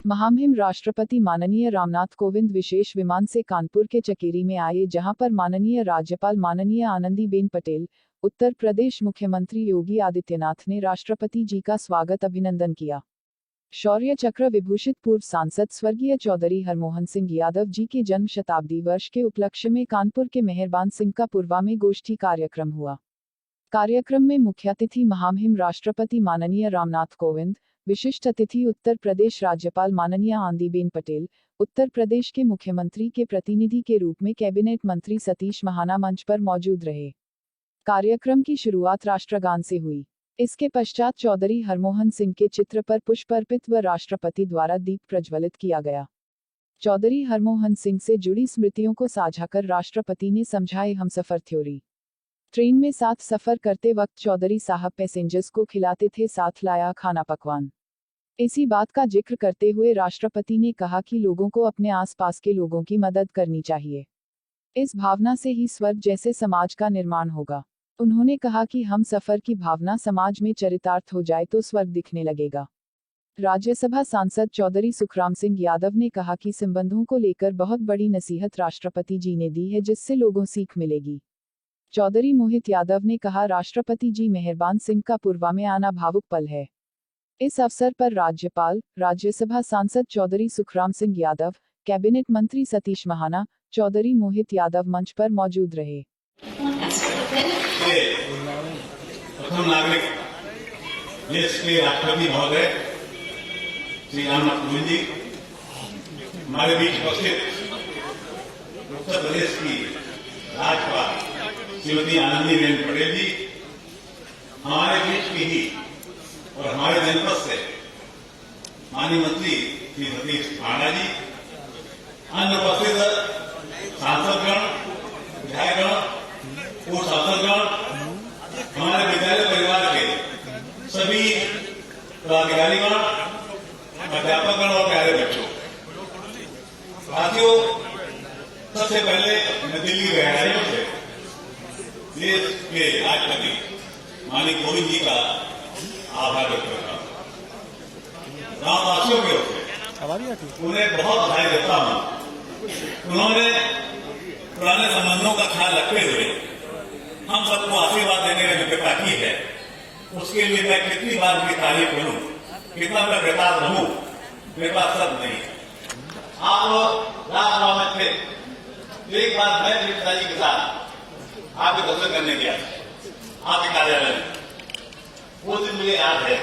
महामहिम राष्ट्रपति माननीय रामनाथ कोविंद विशेष विमान से कानपुर के चकेरी में आए, जहां पर माननीय राज्यपाल माननीय आनंदीबेन पटेल, उत्तर प्रदेश मुख्यमंत्री योगी आदित्यनाथ ने राष्ट्रपति जी का स्वागत अभिनंदन किया। शौर्य चक्र विभूषित पूर्व सांसद स्वर्गीय चौधरी हरमोहन सिंह यादव जी के जन्म शताब्दी वर्ष के उपलक्ष्य में कानपुर के मेहरबान सिंह का पूर्वा में गोष्ठी कार्यक्रम हुआ। कार्यक्रम में मुख्य अतिथि महामहिम राष्ट्रपति माननीय रामनाथ कोविंद, विशिष्ट अतिथि उत्तर प्रदेश राज्यपाल माननीय आनंदीबेन पटेल, उत्तर प्रदेश के मुख्यमंत्री के प्रतिनिधि के रूप में कैबिनेट मंत्री सतीश महाना मंच पर मौजूद रहे। कार्यक्रम की शुरुआत राष्ट्रगान से हुई। इसके पश्चात चौधरी हरमोहन सिंह के चित्र पर पुष्प अर्पित व राष्ट्रपति द्वारा दीप प्रज्वलित किया गया। चौधरी हरमोहन सिंह से जुड़ी स्मृतियों को साझा कर राष्ट्रपति ने समझाए हमसफर थ्योरी। ट्रेन में साथ सफर करते वक्त चौधरी साहब पैसेंजर्स को खिलाते थे साथ लाया खाना पकवान। इसी बात का जिक्र करते हुए राष्ट्रपति ने कहा कि लोगों को अपने आसपास के लोगों की मदद करनी चाहिए। इस भावना से ही स्वर्ग जैसे समाज का निर्माण होगा। उन्होंने कहा कि हम सफर की भावना समाज में चरितार्थ हो जाए तो स्वर्ग दिखने लगेगा। राज्यसभा सांसद चौधरी सुखराम सिंह यादव ने कहा कि संबंधों को लेकर बहुत बड़ी नसीहत राष्ट्रपति जी ने दी है, जिससे लोगों सीख मिलेगी। चौधरी मोहित यादव ने कहा, राष्ट्रपति जी मेहरबान सिंह का पूर्वा में आना भावुक पल है। इस अवसर पर राज्यपाल, राज्यसभा सांसद चौधरी सुखराम सिंह यादव, कैबिनेट मंत्री सतीश महाना, चौधरी मोहित यादव मंच पर मौजूद रहे। प्रथम नागरिक देश के राष्ट्रपति महोदय श्री रामनाथ कोविंद जी, हमारे बीच उपस्थित उत्तर प्रदेश की राज्यपाल श्रीमती आनंदीबेन पटेल जी, हमारे बीच की ही और हमारे जनपद से माननीय मंत्री श्री सतीश महाना जी, अन्य उपस्थित सांसदगण, विधायकगण, पूर्व सांसदगण, हमारे विद्यालय परिवार के सभी पदाधिकारीगण, अध्यापकगण और प्यारे बच्चों, साथियों, सबसे पहले मैं दिल्ली गहराइयों से देश के राष्ट्रपति माननीय कोविंद जी का आभार व्यक्त करता हूं। रामवासियों की ओर से उन्हें बहुत बधाई देता हूं। उन्होंने पुराने संबंधों का ख्याल रखते हुए हम सबको आशीर्वाद देने की व्यवस्था की है। उसके लिए मैं कितनी बार उनकी तारीफ करूं, कितना मैं बेताब रहूं, मेरे पास सब नहीं। आप राजसभा में थे, एक बार मैं पिताजी के साथ आपके दर्शन करने गया आपके कार्यालय में। वो दिन मुझे याद है,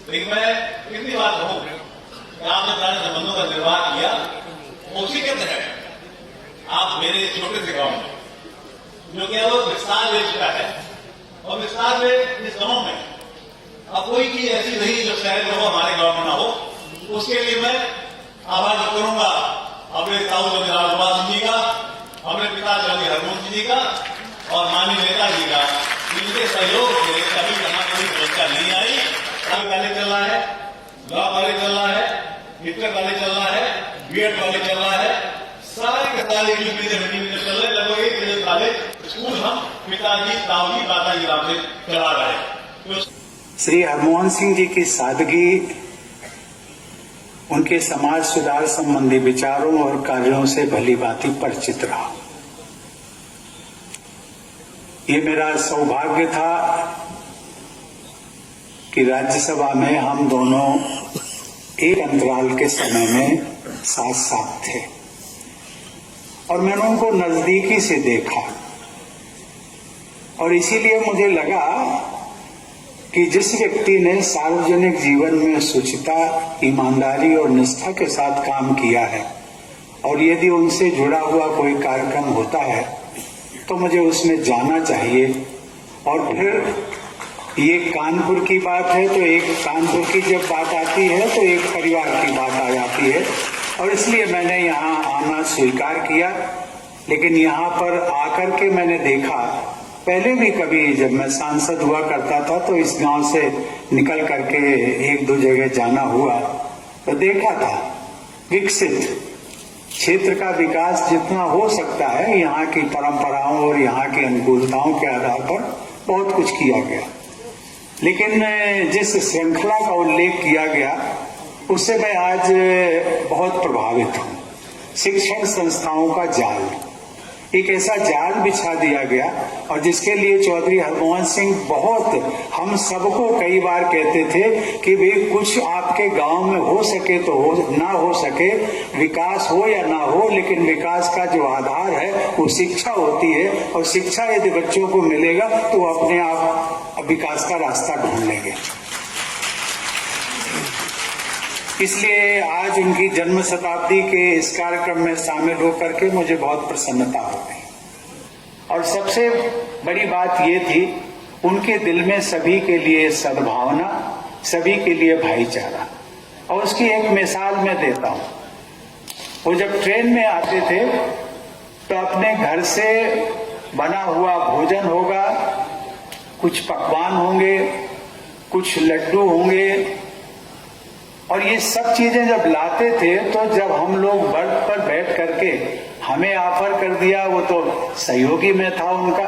लेकिन मैं कितनी बार कहूं कि आपने पुराने संबंधों का निर्वाह किया। उसी के तहत आप मेरे छोटे से गांव में, जो कि वो विस्तार ले चुका है, और विस्तार में इस गांव में अब कोई चीज ऐसी नहीं जो शहर में हो, हमारे गांव में ना हो। उसके लिए मैं आभार व्यक्त करूंगा अपने ताऊ चौधरी रामकुमार सिंह जी का, अपने पिता चौधरी हरमोहन जी का और माननीय नेताजी का, जिनके सहयोग से कभी यहाँ कोई समस्या नहीं आई। कल कॉलेज चल रहा है, लॉ कॉलेज चल रहा है, इंटर कॉलेज चल रहा है, बीएड कॉलेज चल रहा है, सारे के सारे इंग्लिश मीडियम चल रहे। लगभग 1 कॉलेज स्कूल हम पिताजी, ताऊजी, माताजी नाम से चला रहे। श्री हरमोहन सिंह जी की सादगी, उनके समाज सुधार संबंधी विचारों और कार्यों से भली भांति परिचित रहा। ये मेरा सौभाग्य था कि राज्यसभा में हम दोनों एक अंतराल के समय में साथ साथ थे और मैंने उनको नजदीकी से देखा। और इसीलिए मुझे लगा कि जिस व्यक्ति ने सार्वजनिक जीवन में शुचिता, ईमानदारी और निष्ठा के साथ काम किया है, और यदि उनसे जुड़ा हुआ कोई कार्यक्रम होता है तो मुझे उसमें जाना चाहिए। और फिर ये कानपुर की बात है तो एक कानपुर की जब बात आती है तो एक परिवार की बात आ जाती है, और इसलिए मैंने यहाँ आना स्वीकार किया। लेकिन यहाँ पर आकर के मैंने देखा, पहले भी कभी जब मैं सांसद हुआ करता था तो इस गांव से निकल करके 1-2 जगह जाना हुआ तो देखा था विकसित क्षेत्र का विकास जितना हो सकता है, यहाँ की परंपराओं और यहाँ की अनुकूलताओं के आधार पर बहुत कुछ किया गया। लेकिन जिस श्रृंखला का उल्लेख किया गया उससे मैं आज बहुत प्रभावित हूं। शिक्षण संस्थाओं का जाल, एक ऐसा जाल बिछा दिया गया और जिसके लिए चौधरी हरमोहन सिंह बहुत हम सबको कई बार कहते थे कि भाई कुछ आपके गांव में हो सके तो हो, ना हो सके, विकास हो या ना हो, लेकिन विकास का जो आधार है वो शिक्षा होती है और शिक्षा यदि बच्चों को मिलेगा तो वो अपने आप विकास का रास्ता ढूंढ लेंगे। इसलिए आज उनकी जन्म शताब्दी के इस कार्यक्रम में शामिल होकर के मुझे बहुत प्रसन्नता हो गई। और सबसे बड़ी बात ये थी, उनके दिल में सभी के लिए सद्भावना, सभी के लिए भाईचारा। और उसकी एक मिसाल मैं देता हूं। वो जब ट्रेन में आते थे तो अपने घर से बना हुआ भोजन होगा, कुछ पकवान होंगे, कुछ लड्डू होंगे, और ये सब चीजें जब लाते थे तो जब हम लोग बर्थ पर बैठ करके हमें ऑफर कर दिया, वो तो सहयोगी में था उनका,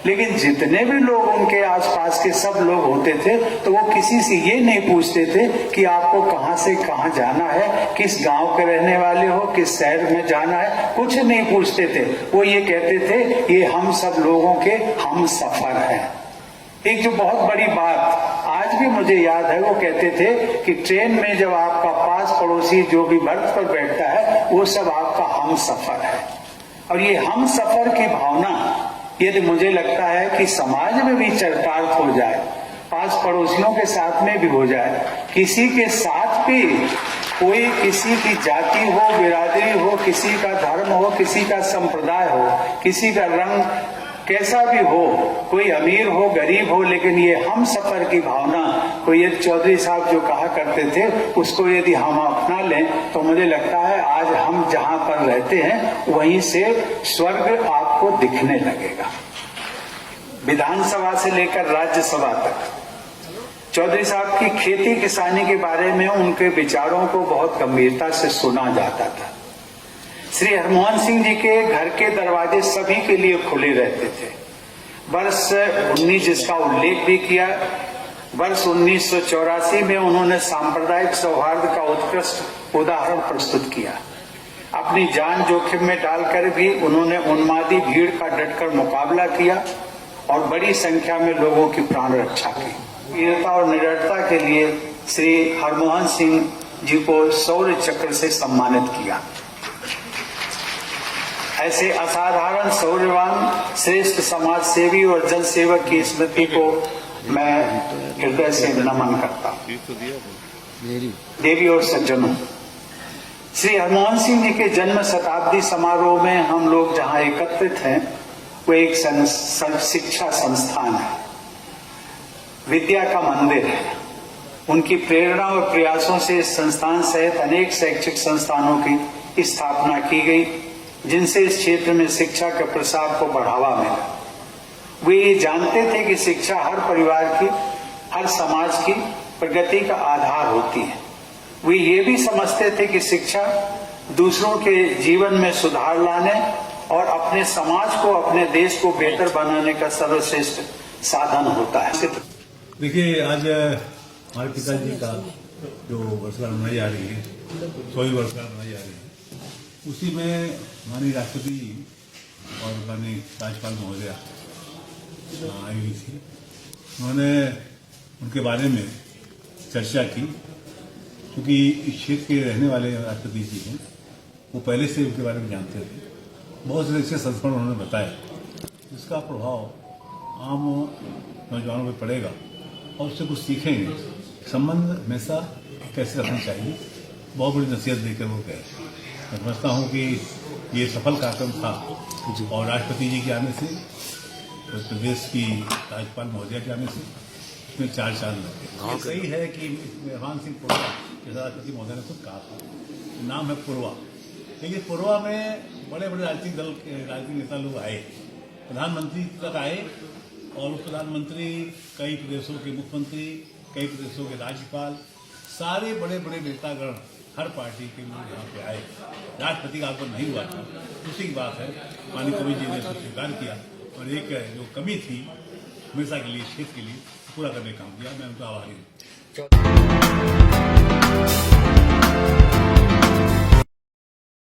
लेकिन जितने भी लोग उनके आसपास के सब लोग होते थे तो वो किसी से ये नहीं पूछते थे कि आपको कहां से कहां जाना है, किस गांव के रहने वाले हो, किस शहर में जाना है, कुछ नहीं पूछते थे। वो ये कहते थे ये हम सब लोगों के हम सफर है। एक जो बहुत बड़ी बात आज भी मुझे याद है, वो कहते थे कि ट्रेन में जब आपका पास पड़ोसी जो भी बर्थ पर बैठता है वो सब आपका हम सफर है। और ये हम सफर की भावना यदि मुझे लगता है कि समाज में भी चरितार्थ हो जाए, पास पड़ोसियों के साथ में भी हो जाए, किसी के साथ भी कोई किसी की जाति हो, बिरादरी हो, किसी का धर्म हो, किसी का संप्रदाय हो, किसी का रंग कैसा भी हो, कोई अमीर हो गरीब हो, लेकिन ये हम सफर की भावना को ये चौधरी साहब जो कहा करते थे उसको यदि हम अपना लें तो मुझे लगता है आज हम जहां पर रहते हैं वहीं से स्वर्ग आपको दिखने लगेगा। विधानसभा से लेकर राज्यसभा तक चौधरी साहब की खेती किसानी के बारे में उनके विचारों को बहुत गंभीरता से सुना जाता था। श्री हरमोहन सिंह जी के घर के दरवाजे सभी के लिए खुले रहते थे। वर्ष 19 जिसका उल्लेख भी किया, वर्ष 1984 में उन्होंने सांप्रदायिक सौहार्द का उत्कृष्ट उदाहरण प्रस्तुत किया। अपनी जान जोखिम में डालकर भी उन्होंने उन्मादी भीड़ का डटकर मुकाबला किया और बड़ी संख्या में लोगों की प्राण रक्षा की। वीरता और निडरता के लिए श्री हरमोहन सिंह जी को शौर्य चक्र से सम्मानित किया। ऐसे असाधारण शौर्यवान श्रेष्ठ समाज सेवी और जन सेवक की स्मृति को मैं हृदय से नमन करता हूँ। देवी और सज्जनों, श्री हरमोहन सिंह जी के जन्म शताब्दी समारोह में हम लोग जहाँ एकत्रित हैं वो एक शिक्षा संस्थान है, विद्या का मंदिर है। उनकी प्रेरणा और प्रयासों से इस संस्थान सहित अनेक शैक्षिक संस्थानों की स्थापना की गई, जिनसे इस क्षेत्र में शिक्षा के प्रसार को बढ़ावा मिला। वे ये जानते थे कि शिक्षा हर परिवार की, हर समाज की प्रगति का आधार होती है। वे ये भी समझते थे कि शिक्षा दूसरों के जीवन में सुधार लाने और अपने समाज को, अपने देश को बेहतर बनाने का सर्वश्रेष्ठ साधन होता है। देखिए, आज हमारे पिताजी का जो वर्षगांठ मनाई जा रही है, 100वीं वर्षगांठ मनाई जा रही है, उसी में माननीय राष्ट्रपति जी और माननीय राज्यपाल महोदया आई हुई थी। उन्होंने उनके बारे में चर्चा की, क्योंकि इस क्षेत्र के रहने वाले राष्ट्रपति जी हैं, वो पहले से उनके बारे में जानते थे। बहुत से अच्छे संस्करण उन्होंने बताया, जिसका प्रभाव आम नौजवानों पर पड़ेगा और उससे कुछ सीखेंगे। संबंध हमेशा कैसे रखना चाहिए, बहुत बड़ी नसीहत देकर वो गए। मैं समझता हूँ कि ये सफल कार्यक्रम था और राष्ट्रपति जी के आने से, प्रदेश की राज्यपाल महोदया के आने से इसमें 4 चांद लगे। सही है कि हरमोहन सिंह पुरवा, जैसा राष्ट्रपति महोदय ने खुद कहा था, नाम है पुरवा। लेकिन पुरवा में बड़े बड़े राजनीतिक दल के राजनीतिक नेता लोग आए, प्रधानमंत्री तक आए, और उस प्रधानमंत्री, कई प्रदेशों के मुख्यमंत्री, कई प्रदेशों के राज्यपाल, सारे बड़े बड़े नेतागण, हर पार्टी के लोग यहाँ पे आए। राष्ट्रपति का आगमन नहीं हुआ था, उसी की बात है। माननीय कोविंद जी ने इसको स्वीकार किया और एक जो कमी थी हमेशा के लिए, क्षेत्र के लिए पूरा करने का काम किया। मैं उनका आभारी हूँ।